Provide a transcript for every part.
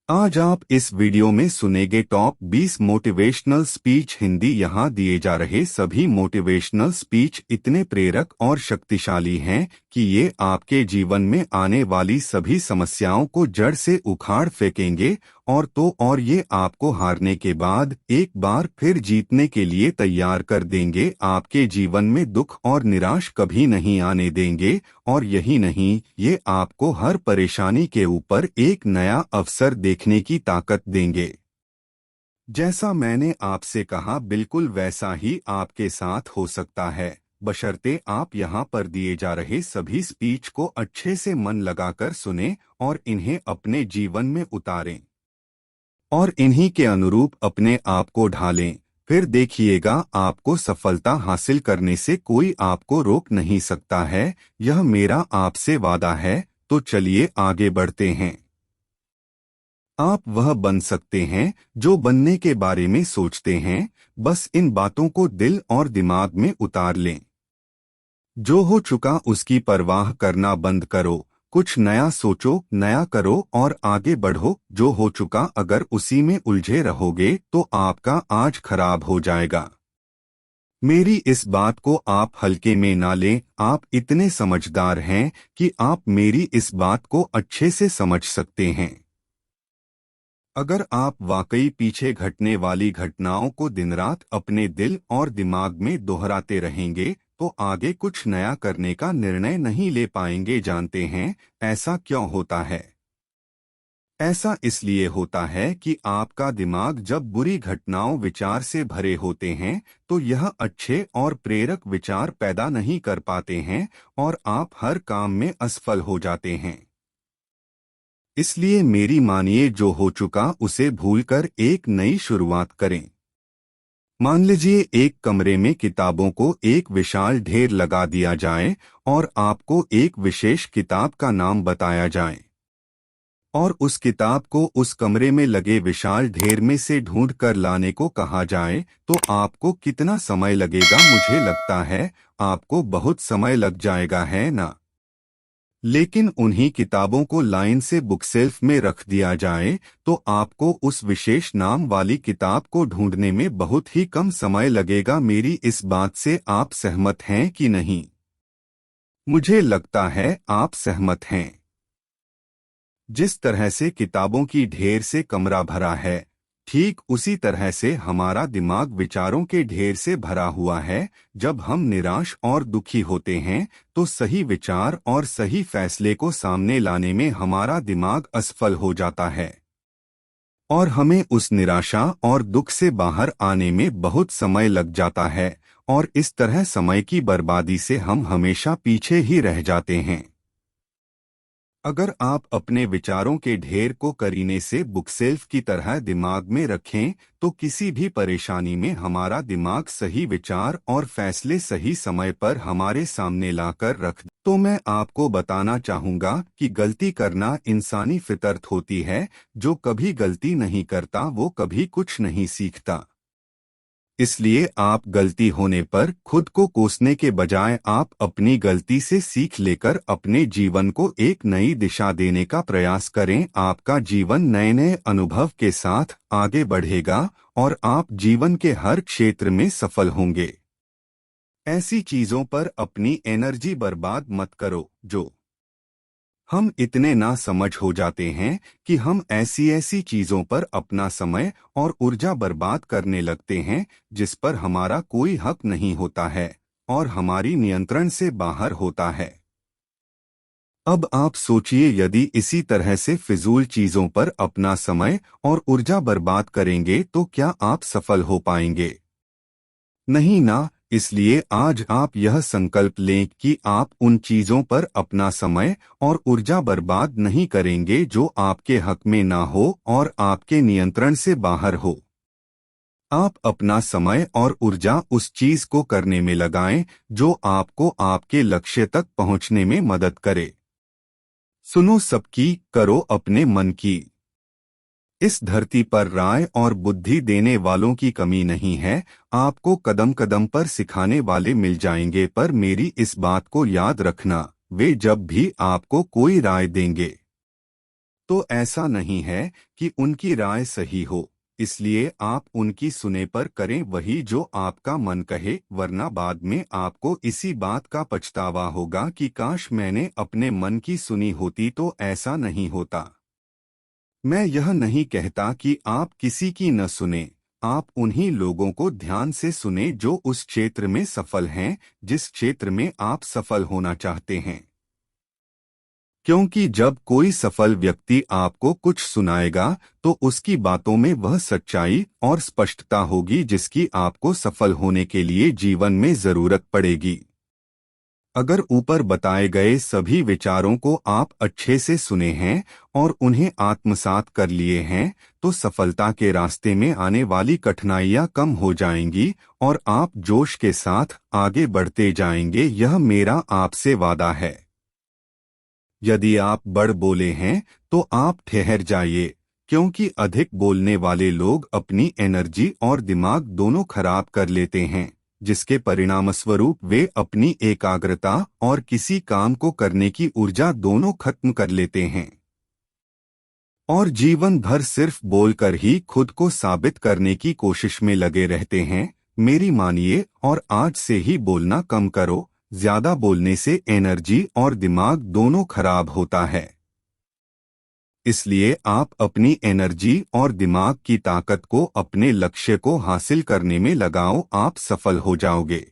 आज आप इस वीडियो में सुनेंगे टॉप 20 मोटिवेशनल स्पीच हिंदी। यहाँ दिए जा रहे सभी मोटिवेशनल स्पीच इतने प्रेरक और शक्तिशाली हैं कि ये आपके जीवन में आने वाली सभी समस्याओं को जड़ से उखाड़ फेंकेंगे और ये आपको हारने के बाद एक बार फिर जीतने के लिए तैयार कर देंगे। आपके जीवन में दुख और निराश कभी नहीं आने देंगे और यही नहीं, ये आपको हर परेशानी के ऊपर एक नया अवसर देखने की ताकत देंगे। जैसा मैंने आपसे कहा बिल्कुल वैसा ही आपके साथ हो सकता है, बशर्ते आप यहाँ पर दिए जा रहे सभी स्पीच को अच्छे से मन लगाकर सुनें और इन्हें अपने जीवन में उतारें और इन्हीं के अनुरूप अपने आप को ढालें। फिर देखिएगा आपको सफलता हासिल करने से कोई आपको रोक नहीं सकता है। यह मेरा आपसे वादा है। तो चलिए आगे बढ़ते हैं। आप वह बन सकते हैं जो बनने के बारे में सोचते हैं। बस इन बातों को दिल और दिमाग में उतार लें। जो हो चुका उसकी परवाह करना बंद करो। कुछ नया सोचो, नया करो और आगे बढ़ो। जो हो चुका अगर उसी में उलझे रहोगे तो आपका आज खराब हो जाएगा। मेरी इस बात को आप हल्के में ना लें। आप इतने समझदार हैं कि आप मेरी इस बात को अच्छे से समझ सकते हैं। अगर आप वाकई पीछे घटने वाली घटनाओं को दिन रात अपने दिल और दिमाग में दोहराते रहेंगे तो आगे कुछ नया करने का निर्णय नहीं ले पाएंगे। जानते हैं ऐसा क्यों होता है? ऐसा इसलिए होता है कि आपका दिमाग जब बुरी घटनाओं विचार से भरे होते हैं तो यह अच्छे और प्रेरक विचार पैदा नहीं कर पाते हैं और आप हर काम में असफल हो जाते हैं। इसलिए मेरी मानिए, जो हो चुका उसे भूलकर एक नई शुरुआत करें। मान लीजिए एक कमरे में किताबों को एक विशाल ढेर लगा दिया जाए और आपको एक विशेष किताब का नाम बताया जाए और उस किताब को उस कमरे में लगे विशाल ढेर में से ढूंढ कर लाने को कहा जाए तो आपको कितना समय लगेगा? मुझे लगता है आपको बहुत समय लग जाएगा, है ना? लेकिन उन्हीं किताबों को लाइन से बुकशेल्फ में रख दिया जाए तो आपको उस विशेष नाम वाली किताब को ढूंढने में बहुत ही कम समय लगेगा। मेरी इस बात से आप सहमत हैं कि नहीं? मुझे लगता है आप सहमत हैं। जिस तरह से किताबों की ढेर से कमरा भरा है, ठीक उसी तरह से हमारा दिमाग विचारों के ढेर से भरा हुआ है। जब हम निराश और दुखी होते हैं तो सही विचार और सही फैसले को सामने लाने में हमारा दिमाग असफल हो जाता है और हमें उस निराशा और दुख से बाहर आने में बहुत समय लग जाता है और इस तरह समय की बर्बादी से हम हमेशा पीछे ही रह जाते हैं। अगर आप अपने विचारों के ढेर को करीने से बुकशेल्फ की तरह दिमाग में रखें तो किसी भी परेशानी में हमारा दिमाग सही विचार और फैसले सही समय पर हमारे सामने लाकर रख। तो मैं आपको बताना चाहूँगा कि गलती करना इंसानी फितरत होती है। जो कभी गलती नहीं करता वो कभी कुछ नहीं सीखता। इसलिए आप गलती होने पर खुद को कोसने के बजाय आप अपनी गलती से सीख लेकर अपने जीवन को एक नई दिशा देने का प्रयास करें। आपका जीवन नए नए अनुभव के साथ आगे बढ़ेगा और आप जीवन के हर क्षेत्र में सफल होंगे। ऐसी चीजों पर अपनी एनर्जी बर्बाद मत करो। जो हम इतने ना समझ हो जाते हैं कि हम ऐसी ऐसी चीजों पर अपना समय और ऊर्जा बर्बाद करने लगते हैं जिस पर हमारा कोई हक नहीं होता है और हमारी नियंत्रण से बाहर होता है। अब आप सोचिए, यदि इसी तरह से फिजूल चीजों पर अपना समय और ऊर्जा बर्बाद करेंगे तो क्या आप सफल हो पाएंगे? नहीं ना। इसलिए आज आप यह संकल्प लें कि आप उन चीजों पर अपना समय और ऊर्जा बर्बाद नहीं करेंगे जो आपके हक में ना हो और आपके नियंत्रण से बाहर हो। आप अपना समय और ऊर्जा उस चीज को करने में लगाएं जो आपको आपके लक्ष्य तक पहुंचने में मदद करे। सुनो सबकी, करो अपने मन की। इस धरती पर राय और बुद्धि देने वालों की कमी नहीं है। आपको कदम कदम पर सिखाने वाले मिल जाएंगे, पर मेरी इस बात को याद रखना, वे जब भी आपको कोई राय देंगे तो ऐसा नहीं है कि उनकी राय सही हो, इसलिए आप उनकी सुने पर करें वही जो आपका मन कहे, वरना बाद में आपको इसी बात का पछतावा होगा कि काश मैंने अपने मन की सुनी होती तो ऐसा नहीं होता। मैं यह नहीं कहता कि आप किसी की न सुने, आप उन्हीं लोगों को ध्यान से सुने जो उस क्षेत्र में सफल हैं, जिस क्षेत्र में आप सफल होना चाहते हैं। क्योंकि जब कोई सफल व्यक्ति आपको कुछ सुनाएगा तो उसकी बातों में वह सच्चाई और स्पष्टता होगी जिसकी आपको सफल होने के लिए जीवन में जरूरत पड़ेगी। अगर ऊपर बताए गए सभी विचारों को आप अच्छे से सुने हैं और उन्हें आत्मसात कर लिए हैं, तो सफलता के रास्ते में आने वाली कठिनाइयां कम हो जाएंगी और आप जोश के साथ आगे बढ़ते जाएंगे। यह मेरा आपसे वादा है। यदि आप बढ़ बोले हैं तो आप ठहर जाइए, क्योंकि अधिक बोलने वाले लोग अपनी एनर्जी और दिमाग दोनों खराब कर लेते हैं, जिसके परिणामस्वरूप वे अपनी एकाग्रता और किसी काम को करने की ऊर्जा दोनों खत्म कर लेते हैं और जीवन भर सिर्फ बोलकर ही खुद को साबित करने की कोशिश में लगे रहते हैं। मेरी मानिए और आज से ही बोलना कम करो। ज्यादा बोलने से एनर्जी और दिमाग दोनों खराब होता है। इसलिए आप अपनी एनर्जी और दिमाग की ताकत को अपने लक्ष्य को हासिल करने में लगाओ, आप सफल हो जाओगे।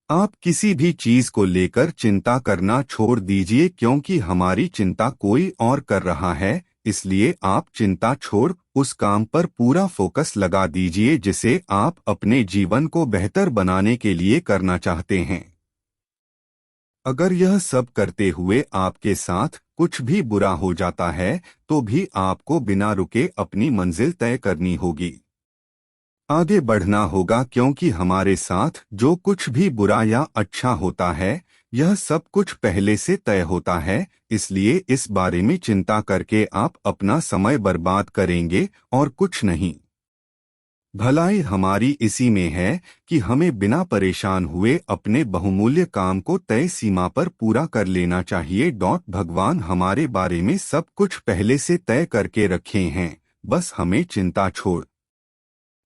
आप किसी भी चीज को लेकर चिंता करना छोड़ दीजिए, क्योंकि हमारी चिंता कोई और कर रहा है। इसलिए आप चिंता छोड़ उस काम पर पूरा फोकस लगा दीजिए जिसे आप अपने जीवन को बेहतर बनाने के लिए करना चाहते हैं। अगर यह सब करते हुए आपके साथ कुछ भी बुरा हो जाता है तो भी आपको बिना रुके अपनी मंजिल तय करनी होगी, आगे बढ़ना होगा, क्योंकि हमारे साथ जो कुछ भी बुरा या अच्छा होता है यह सब कुछ पहले से तय होता है। इसलिए इस बारे में चिंता करके आप अपना समय बर्बाद करेंगे और कुछ नहीं। भलाई हमारी इसी में है कि हमें बिना परेशान हुए अपने बहुमूल्य काम को तय सीमा पर पूरा कर लेना चाहिए। भगवान हमारे बारे में सब कुछ पहले से तय करके रखे हैं, बस हमें चिंता छोड़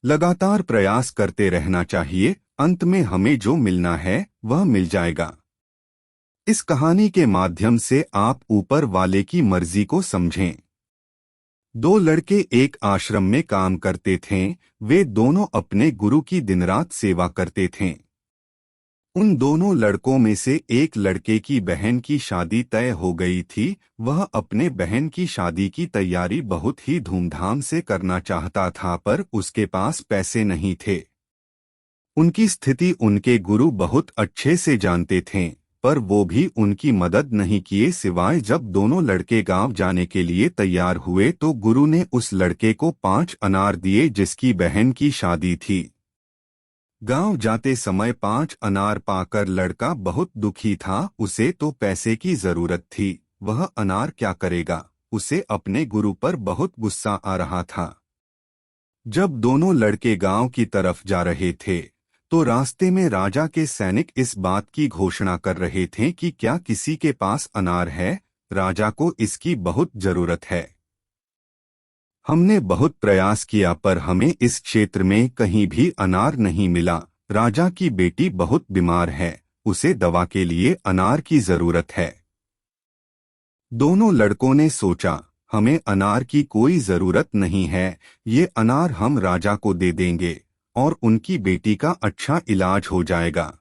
लगातार प्रयास करते रहना चाहिए। अंत में हमें जो मिलना है वह मिल जाएगा। इस कहानी के माध्यम से आप ऊपर वाले की मर्जी को समझें। दो लड़के एक आश्रम में काम करते थे। वे दोनों अपने गुरु की दिन रात सेवा करते थे। उन दोनों लड़कों में से एक लड़के की बहन की शादी तय हो गई थी। वह अपने बहन की शादी की तैयारी बहुत ही धूमधाम से करना चाहता था, पर उसके पास पैसे नहीं थे। उनकी स्थिति उनके गुरु बहुत अच्छे से जानते थे, पर वो भी उनकी मदद नहीं किए, सिवाय जब दोनों लड़के गांव जाने के लिए तैयार हुए तो गुरु ने उस लड़के को 5 अनार दिए जिसकी बहन की शादी थी। गांव जाते समय 5 अनार पाकर लड़का बहुत दुखी था। उसे तो पैसे की जरूरत थी, वह अनार क्या करेगा। उसे अपने गुरु पर बहुत गुस्सा आ रहा था। जब दोनों लड़के गांव की तरफ जा रहे थे तो रास्ते में राजा के सैनिक इस बात की घोषणा कर रहे थे कि क्या किसी के पास अनार है, राजा को इसकी बहुत जरूरत है। हमने बहुत प्रयास किया पर हमें इस क्षेत्र में कहीं भी अनार नहीं मिला। राजा की बेटी बहुत बीमार है, उसे दवा के लिए अनार की जरूरत है। दोनों लड़कों ने सोचा, हमें अनार की कोई जरूरत नहीं है, ये अनार हम राजा को दे देंगे और उनकी बेटी का अच्छा इलाज हो जाएगा।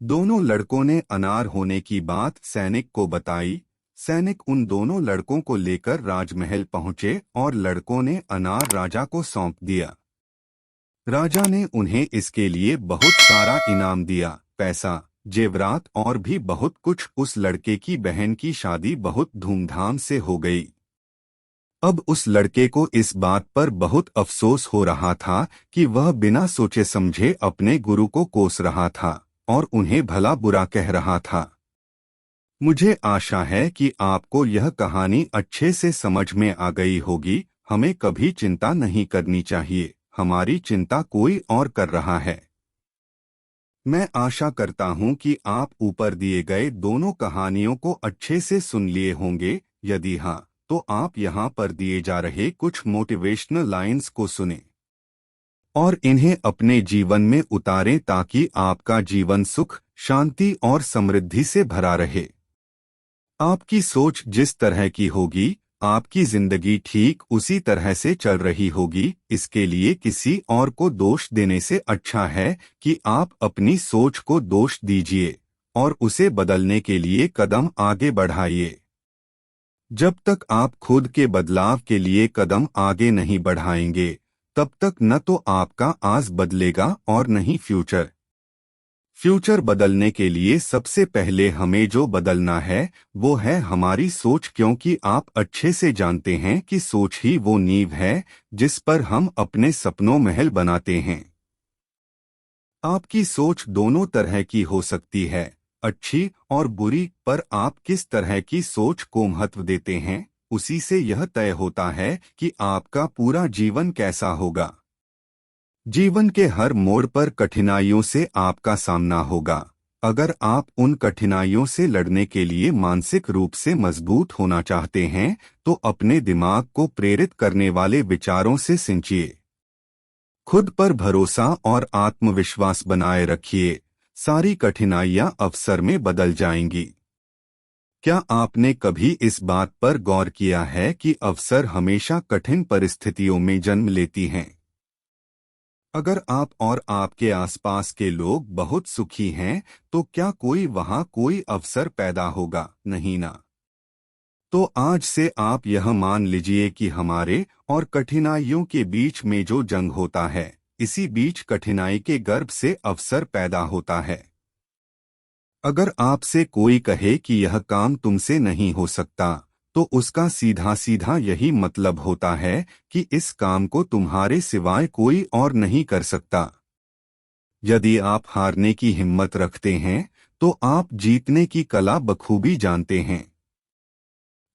दोनों लड़कों ने अनार होने की बात सैनिक को बताई। सैनिक उन दोनों लड़कों को लेकर राजमहल पहुंचे और लड़कों ने अनार राजा को सौंप दिया। राजा ने उन्हें इसके लिए बहुत सारा इनाम दिया, पैसा, जेवरात और भी बहुत कुछ। उस लड़के की बहन की शादी बहुत धूमधाम से हो गई। अब उस लड़के को इस बात पर बहुत अफसोस हो रहा था कि वह बिना सोचे समझे अपने गुरु को कोस रहा था और उन्हें भला बुरा कह रहा था। मुझे आशा है कि आपको यह कहानी अच्छे से समझ में आ गई होगी। हमें कभी चिंता नहीं करनी चाहिए, हमारी चिंता कोई और कर रहा है। मैं आशा करता हूं कि आप ऊपर दिए गए दोनों कहानियों को अच्छे से सुन लिए होंगे। यदि हाँ, तो आप यहाँ पर दिए जा रहे कुछ मोटिवेशनल लाइंस को सुने और इन्हें अपने जीवन में उतारें ताकि आपका जीवन सुख, शांति और समृद्धि से भरा रहे। आपकी सोच जिस तरह की होगी, आपकी जिंदगी ठीक उसी तरह से चल रही होगी। इसके लिए किसी और को दोष देने से अच्छा है कि आप अपनी सोच को दोष दीजिए और उसे बदलने के लिए कदम आगे बढ़ाइए। जब तक आप खुद के बदलाव के लिए कदम आगे नहीं बढ़ाएंगे, तब तक न तो आपका आज बदलेगा और न ही फ्यूचर। फ्यूचर बदलने के लिए सबसे पहले हमें जो बदलना है वो है हमारी सोच, क्योंकि आप अच्छे से जानते हैं कि सोच ही वो नींव है जिस पर हम अपने सपनों महल बनाते हैं। आपकी सोच दोनों तरह की हो सकती है, अच्छी और बुरी, पर आप किस तरह की सोच को महत्व देते हैं उसी से यह तय होता है कि आपका पूरा जीवन कैसा होगा। जीवन के हर मोड़ पर कठिनाइयों से आपका सामना होगा। अगर आप उन कठिनाइयों से लड़ने के लिए मानसिक रूप से मजबूत होना चाहते हैं तो अपने दिमाग को प्रेरित करने वाले विचारों से सिंचिए। खुद पर भरोसा और आत्मविश्वास बनाए रखिए, सारी कठिनाइयां अवसर में बदल जाएंगी। क्या आपने कभी इस बात पर गौर किया है कि अवसर हमेशा कठिन परिस्थितियों में जन्म लेती हैं? अगर आप और आपके आसपास के लोग बहुत सुखी हैं तो क्या वहां कोई अवसर पैदा होगा? नहीं ना। तो आज से आप यह मान लीजिए कि हमारे और कठिनाइयों के बीच में जो जंग होता है, इसी बीच कठिनाई के गर्भ से अवसर पैदा होता है। अगर आपसे कोई कहे कि यह काम तुमसे नहीं हो सकता, तो उसका सीधा सीधा यही मतलब होता है कि इस काम को तुम्हारे सिवाय कोई और नहीं कर सकता। यदि आप हारने की हिम्मत रखते हैं तो आप जीतने की कला बखूबी जानते हैं।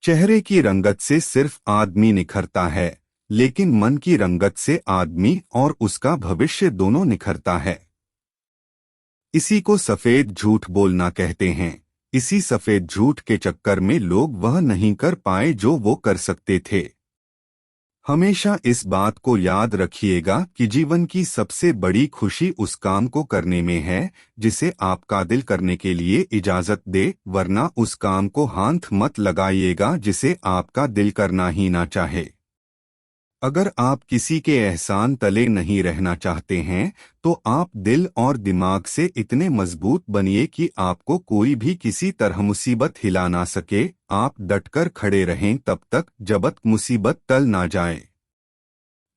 चेहरे की रंगत से सिर्फ आदमी निखरता है, लेकिन मन की रंगत से आदमी और उसका भविष्य दोनों निखरता है। इसी को सफेद झूठ बोलना कहते हैं। इसी सफेद झूठ के चक्कर में लोग वह नहीं कर पाए जो वो कर सकते थे। हमेशा इस बात को याद रखिएगा कि जीवन की सबसे बड़ी खुशी उस काम को करने में है जिसे आपका दिल करने के लिए इजाजत दे, वरना उस काम को हाथ मत लगाइएगा जिसे आपका दिल करना ही ना चाहे। अगर आप किसी के एहसान तले नहीं रहना चाहते हैं तो आप दिल और दिमाग से इतने मजबूत बनिए कि आपको कोई भी किसी तरह मुसीबत हिला ना सके। आप डटकर खड़े रहें तब तक जब तक मुसीबत टल ना जाए।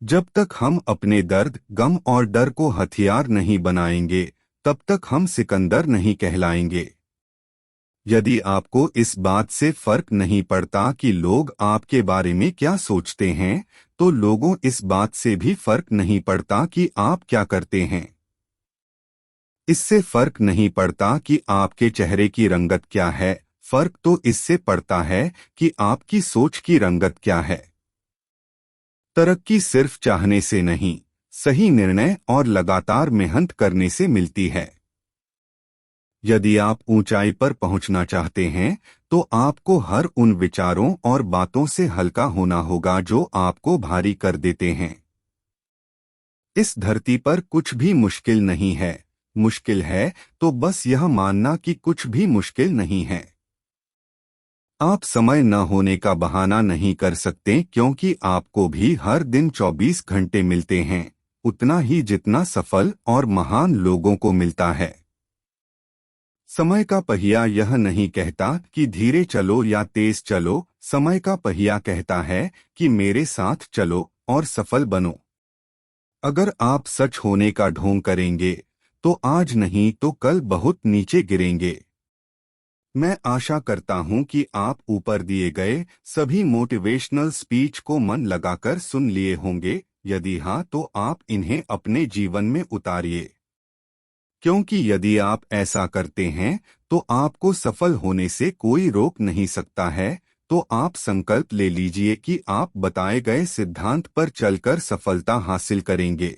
जब तक हम अपने दर्द, गम और डर को हथियार नहीं बनाएंगे, तब तक हम सिकंदर नहीं कहलाएंगे। यदि आपको इस बात से फर्क नहीं पड़ता कि लोग आपके बारे में क्या सोचते हैं, तो लोगों इस बात से भी फर्क नहीं पड़ता कि आप क्या करते हैं। इससे फर्क नहीं पड़ता कि आपके चेहरे की रंगत क्या है, फर्क तो इससे पड़ता है कि आपकी सोच की रंगत क्या है। तरक्की सिर्फ चाहने से नहीं, सही निर्णय और लगातार मेहनत करने से मिलती है। यदि आप ऊंचाई पर पहुंचना चाहते हैं तो आपको हर उन विचारों और बातों से हल्का होना होगा जो आपको भारी कर देते हैं। इस धरती पर कुछ भी मुश्किल नहीं है। मुश्किल है तो बस यह मानना कि कुछ भी मुश्किल नहीं है। आप समय न होने का बहाना नहीं कर सकते, क्योंकि आपको भी हर दिन 24 घंटे मिलते हैं, उतना ही जितना सफल और महान लोगों को मिलता है। समय का पहिया यह नहीं कहता कि धीरे चलो या तेज चलो, समय का पहिया कहता है कि मेरे साथ चलो और सफल बनो। अगर आप सच होने का ढोंग करेंगे तो आज नहीं तो कल बहुत नीचे गिरेंगे। मैं आशा करता हूं कि आप ऊपर दिए गए सभी मोटिवेशनल स्पीच को मन लगाकर सुन लिए होंगे। यदि हाँ तो आप इन्हें अपने जीवन में उतारिए, क्योंकि यदि आप ऐसा करते हैं तो आपको सफल होने से कोई रोक नहीं सकता है। तो आप संकल्प ले लीजिए कि आप बताए गए सिद्धांत पर चलकर सफलता हासिल करेंगे।